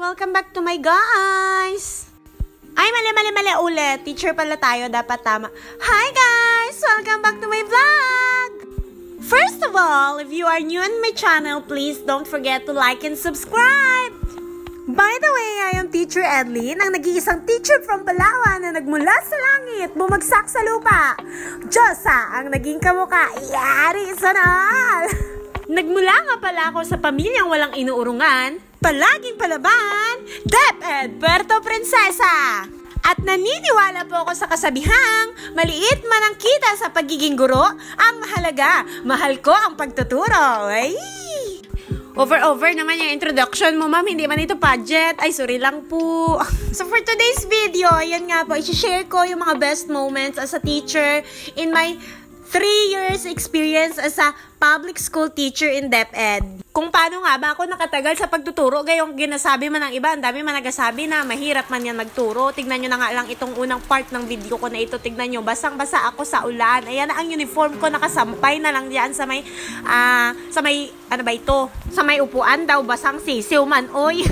Welcome back to my guys! Ay, mali ulit. Teacher pala tayo, dapat tama. Hi guys! Welcome back to my vlog! First of all, if you are new on my channel, please don't forget to like and subscribe! By the way, I am Teacher Edlyn, ang nag-iisang teacher from Palawan na nagmula sa langit, bumagsak sa lupa. Diyosa ang naging kamukha, iyari sa all! Nagmula nga pala ako sa pamilyang walang inuurungan, palaging palaban, DepEd Puerto Princesa. At naniniwala po ako sa kasabihang, maliit man ang kita sa pagiging guro, ang mahalaga, mahal ko ang pagtuturo. Ay! Over naman yung introduction mo, ma'am. Hindi man ito budget. Ay, sorry lang po. So, for today's video, yan nga po, i-share ko yung mga best moments as a teacher in my 3 years experience as a public school teacher in DepEd. Kung paano nga ba ako nakatagal sa pagtuturo, gayong ginasabi man ng iba, ang dami man nagasabi na mahirap man yan magturo. Tignan nyo na nga lang itong unang part ng video ko na ito. Tignan nyo, basang-basa ako sa ulan. Ayan na ang uniform ko, nakasampay na lang diyan sa may, ano ba ito? Sa may upuan daw, basang sisiw man, oy.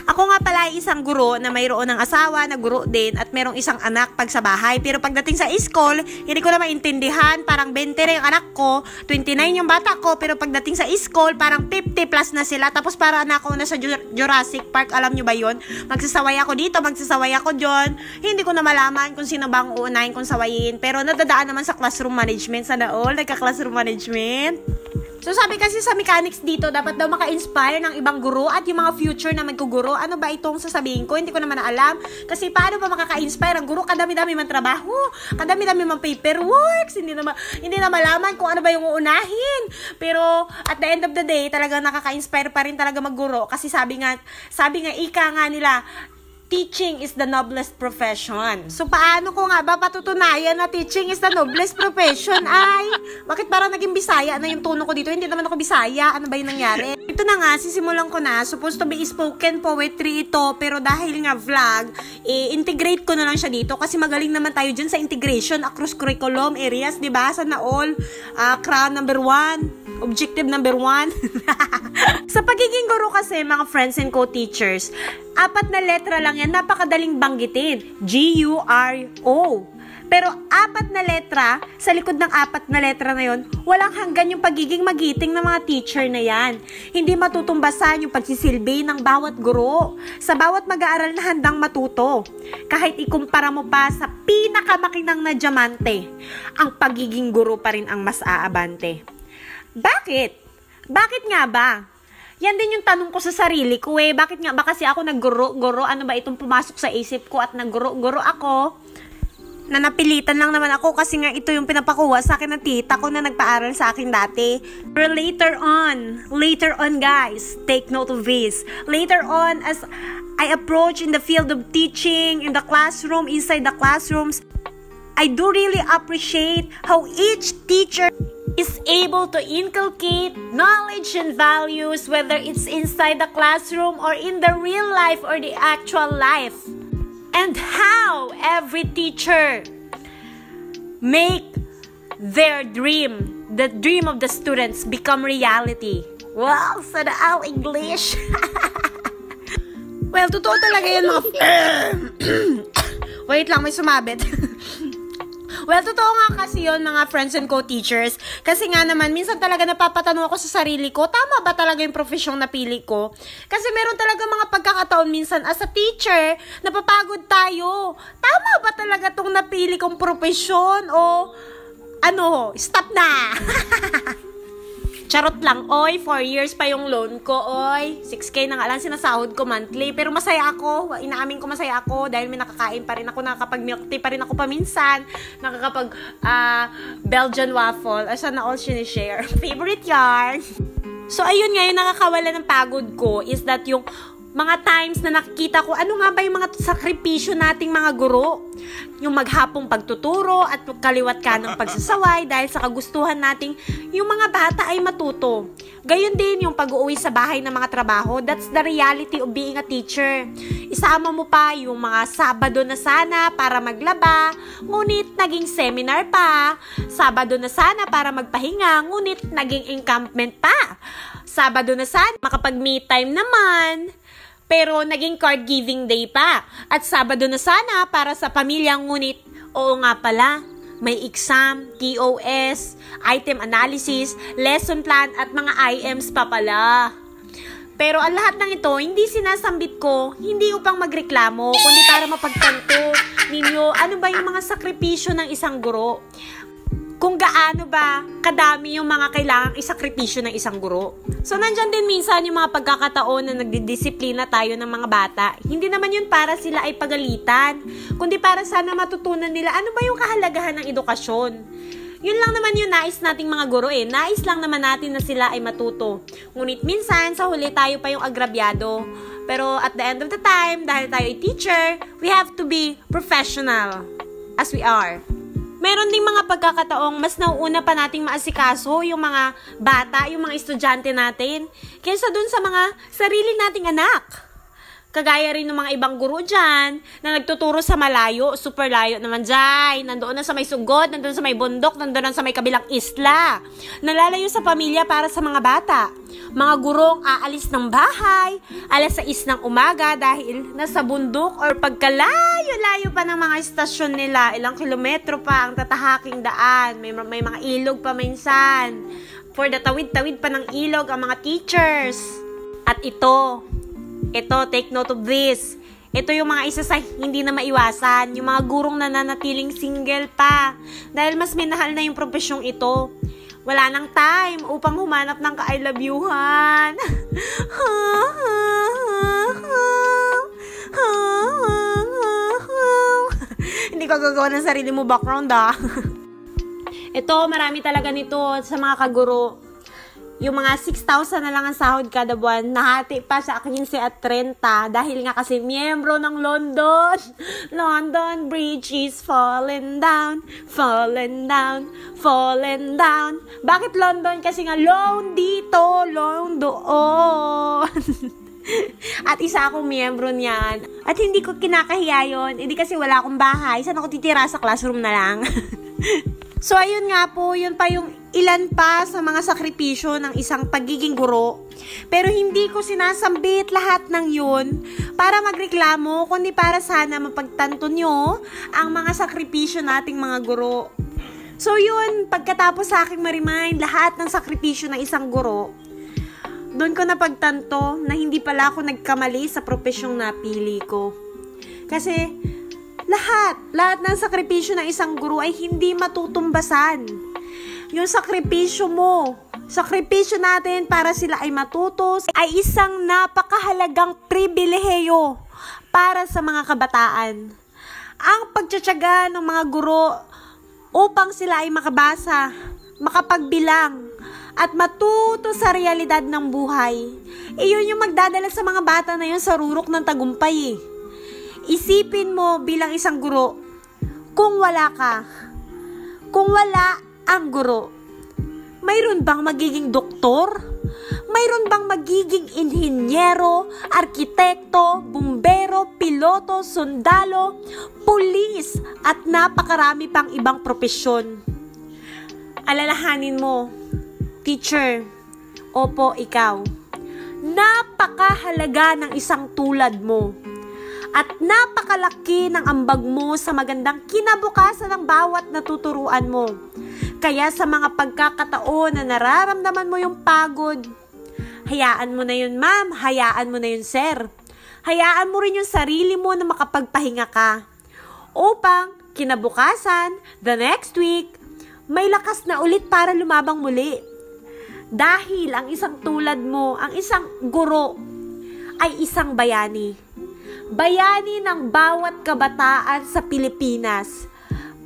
Ako nga pala ay isang guro na mayroon ng asawa na guro din at merong isang anak pag sa bahay. Pero pagdating sa school, hindi ko na maintindihan. Parang 20 rin yung anak ko, 29 yung bata ko. Pero pagdating sa school, parang 50 plus na sila. Tapos para na ako na sa Jurassic Park. Alam nyo ba yun? Magsasaway ako dito, magsasaway ako dyan. Hindi ko na malaman kung sino bang uunahin kong sawayin. Pero nadadaan naman sa classroom management. Sana all, nagka-classroom management. So sabi kasi sa mechanics dito, dapat daw maka-inspire ng ibang guro at yung mga future na magkuguro. Ano ba itong sasabihin ko? Hindi ko naman alam. Kasi paano ba makaka-inspire ang guro? Kadami-dami man trabaho, kadami-dami man paperworks, hindi na malaman kung ano ba yung uunahin. Pero at the end of the day, talagang nakaka-inspire pa rin talaga magguro. Kasi sabi nga ika nga nila, teaching is the noblest profession. So, paano ko nga ba patutunayan na teaching is the noblest profession? Ay, bakit parang naging Bisaya na yung tono ko dito? Hindi naman ako Bisaya. Ano ba yung nangyari? Ito na nga, sisimulan ko na. Supposed to be spoken poetry ito. Pero dahil nga vlog, integrate ko na lang siya dito. Kasi magaling naman tayo dyan sa integration across curriculum areas. Diba? Sana all. Crown number 1. Objective number 1. Sa pagiging guro kasi, mga friends and co-teachers, 4 na letra lang yan, napakadaling banggitin. G-U-R-O. Pero 4 na letra, sa likod ng 4 na letra na yon, walang hanggan yung pagiging magiting ng mga teacher na yan. Hindi matutumbasan yung pagsisilbi ng bawat guro. Sa bawat mag-aaral na handang matuto. Kahit ikumpara mo pa sa pinakamakinang na diamante, ang pagiging guro pa rin ang mas aabante. Bakit? Bakit nga ba? Yan din yung tanong ko sa sarili ko eh. Bakit nga ba kasi ako nagguro-guro? Ano ba itong pumasok sa isip ko at nagguro-guro ako? Na napilitan lang naman ako kasi nga ito yung pinapakuha sa akin ng tita ko na nagpaaral sa akin dati. Pero later on guys, take note of this. Later on, as I approach in the field of teaching, in the classroom, inside the classrooms, I do really appreciate how each teacher is able to inculcate knowledge and values, whether it's inside the classroom or in the real life or the actual life. And how every teacher make their dream, the dream of the students, become reality. Wow, sana all English. Well, totoo talaga yan mga... Wait lang, may sumabit. Well, totoo nga kasi yun mga friends and co-teachers. Kasi nga naman, minsan talaga napapatanong ako sa sarili ko, tama ba talaga yung profesyong napili ko? Kasi meron talaga mga pagkakataon minsan as a teacher, napapagod tayo. Tama ba talaga tong napili kong profesyon? O ano, stop na! Charot lang, oy, 4 years pa yung loan ko, oy. 6K na nga lang sinasahod ko monthly. Pero masaya ako, inaamin ko masaya ako dahil may nakakain pa rin ako, nakakapag milk tea pa rin ako paminsan, nakakapag Belgian waffle, sana all sinishare. Favorite yarn. So, ayun nga, yung nakakawala ng pagod ko is that yung mga times na nakikita ko, ano nga ba yung mga sakripisyo nating mga guro? Yung maghapong pagtuturo at kaliwat ka ng pagsasaway dahil sa kagustuhan nating yung mga bata ay matuto. Gayon din yung pag-uwi sa bahay ng mga trabaho. That's the reality of being a teacher. Isama mo pa yung mga Sabado na sana para maglaba, ngunit naging seminar pa. Sabado na sana para magpahinga, ngunit naging encampment pa. Sabado na sana, makapag-me time naman. Pero naging card giving day pa. At Sabado na sana para sa pamilya, ngunit oo nga pala, may exam, TOS, item analysis, lesson plan at mga IMs pa pala. Pero ang lahat ng ito, hindi sinasambit ko, hindi upang magreklamo, kundi para mapagtanto ninyo ano ba yung mga sakripisyo ng isang guro. Kung gaano ba kadami yung mga kailangang isakripisyo ng isang guro. So, nandyan din minsan yung mga pagkakataon na nagdidisiplina tayo ng mga bata. Hindi naman yun para sila ay pagalitan, kundi para sana matutunan nila ano ba yung kahalagahan ng edukasyon. Yun lang naman yung nais nating mga guro eh. Nais lang naman natin na sila ay matuto. Ngunit minsan, sa huli tayo pa yung agrabyado. Pero at the end of the time, dahil tayo ay teacher, we have to be professional as we are. Meron ding mga pagkakataong mas nauuna pa nating maasikaso yung mga bata, yung mga estudyante natin, kaysa dun sa mga sarili nating anak. Kagaya rin ng mga ibang guro dyan na nagtuturo sa malayo, super layo naman dyan. Nandoon na sa may sugod, nandoon sa may bundok, nandoon na sa may kabilang isla. Nalalayo sa pamilya para sa mga bata. Mga gurong aalis ng bahay, alas 6 ng umaga dahil nasa bundok or pagkalayo-layo pa ng mga istasyon nila. Ilang kilometro pa ang tatahaking daan. May mga ilog pa minsan. For the tawid-tawid pa ng ilog ang mga teachers. At ito, take note of this. Ito yung mga isa sa hindi na maiwasan. Yung mga gurong nananatiling single pa. Dahil mas minahal na yung profesyong ito. Wala nang time upang humanap ng ka-I love you-han. Hindi ka gagawa ng sarili mo background Ito, marami talaga nito sa mga kaguro. Yung mga 6,000 na lang ang sahod kada buwan, nahati pa sa 15 at 30 dahil nga kasi miyembro ng London. London Bridge is falling down, falling down, falling down. Bakit London? Kasi nga loan dito, loan doon. At isa akong miyembro niyan. At hindi ko kinakahiya yun. Hindi kasi wala akong bahay. Saan ako titira? Sa classroom na lang. So, ayun nga po, yun pa yung ilan pa sa mga sakripisyo ng isang pagiging guro. Pero hindi ko sinasambit lahat ng yun para magreklamo, kundi para sana mapagtanto nyo ang mga sakripisyo nating mga guro. So, yun, pagkatapos sa aking ma-remind lahat ng sakripisyo ng isang guro, doon ko napagtanto na hindi pala ako nagkamali sa profesyong napili ko. Kasi, lahat ng sakripisyo ng isang guro ay hindi matutumbasan. Yung sakripisyo mo, sakripisyo natin para sila ay matuto, ay isang napakahalagang pribilehiyo para sa mga kabataan. Ang pagtsatsaga ng mga guro upang sila ay makabasa, makapagbilang, at matuto sa realidad ng buhay, iyon yung magdadala sa mga bata na yun sa rurok ng tagumpay Isipin mo bilang isang guro, kung wala ka, kung wala ang guro, mayroon bang magiging doktor? Mayroon bang magiging inhinyero, arkitekto, bumbero, piloto, sundalo, pulis, at napakarami pang ibang propesyon? Alalahanin mo, teacher, opo ikaw, napakahalaga ng isang tulad mo. At napakalaki ng ambag mo sa magandang kinabukasan ng bawat natuturuan mo. Kaya sa mga pagkakataon na nararamdaman mo yung pagod, hayaan mo na yun ma'am, hayaan mo na yun sir. Hayaan mo rin yung sarili mo na makapagpahinga ka. Upang kinabukasan, the next week, may lakas na ulit para lumabang muli. Dahil ang isang tulad mo, ang isang guro, ay isang bayani. Bayani ng bawat kabataan sa Pilipinas.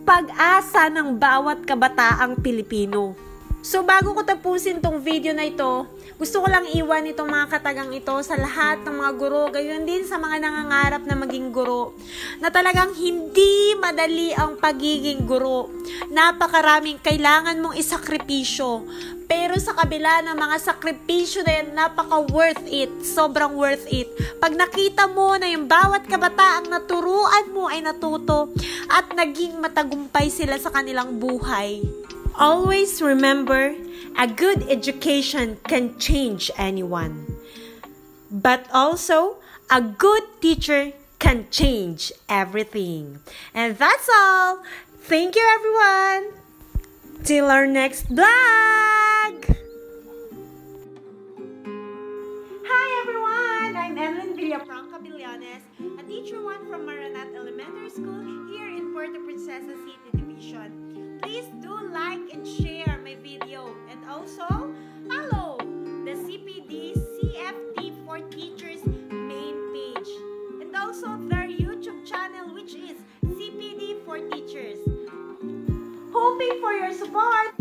Pag-asa ng bawat kabataang Pilipino. So bago ko tapusin tong video na ito, gusto ko lang iwan itong mga katagang ito sa lahat ng mga guro, gayon din sa mga nangangarap na maging guro, na talagang hindi madali ang pagiging guro. Napakaraming kailangan mong isakripisyo. Pero sa kabila ng mga sakripisyo na yan, napaka-worth it. Sobrang worth it. Pag nakita mo na yung bawat kabataang naturuan mo ay natuto at naging matagumpay sila sa kanilang buhay, Always remember, a good education can change anyone. But also, a good teacher can change everything. And that's all. Thank you, everyone. Till our next vlog. Hi, everyone. I'm Evelyn Villafranca Billones, a teacher one from Maranat Elementary School here in Puerto Princesa City Division. Please do like and share my video, and also follow the CPD CFT for Teachers main page, and also their YouTube channel, which is CPD for Teachers. Hoping for your support.